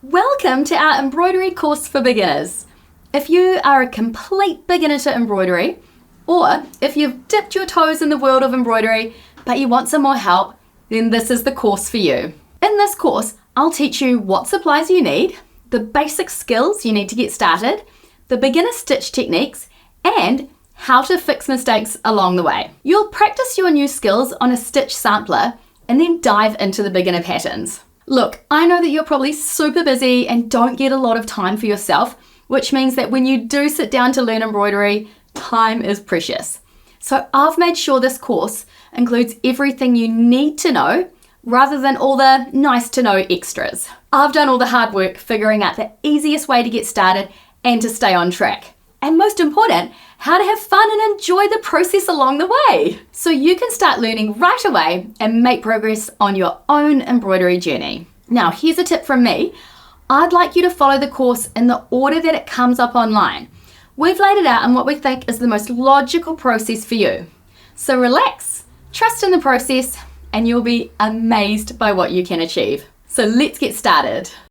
Welcome to our embroidery course for beginners. If you are a complete beginner to embroidery, or if you've dipped your toes in the world of embroidery but you want some more help, then this is the course for you. In this course, I'll teach you what supplies you need, the basic skills you need to get started, the beginner stitch techniques, and how to fix mistakes along the way. You'll practice your new skills on a stitch sampler and then dive into the beginner patterns. Look, I know that you're probably super busy and don't get a lot of time for yourself, which means that when you do sit down to learn embroidery, time is precious. So I've made sure this course includes everything you need to know rather than all the nice to know extras. I've done all the hard work figuring out the easiest way to get started and to stay on track. And most important, how to have fun and enjoy the process along the way. So you can start learning right away and make progress on your own embroidery journey. Now, here's a tip from me. I'd like you to follow the course in the order that it comes up online. We've laid it out in what we think is the most logical process for you. So relax, trust in the process, and you'll be amazed by what you can achieve. So let's get started.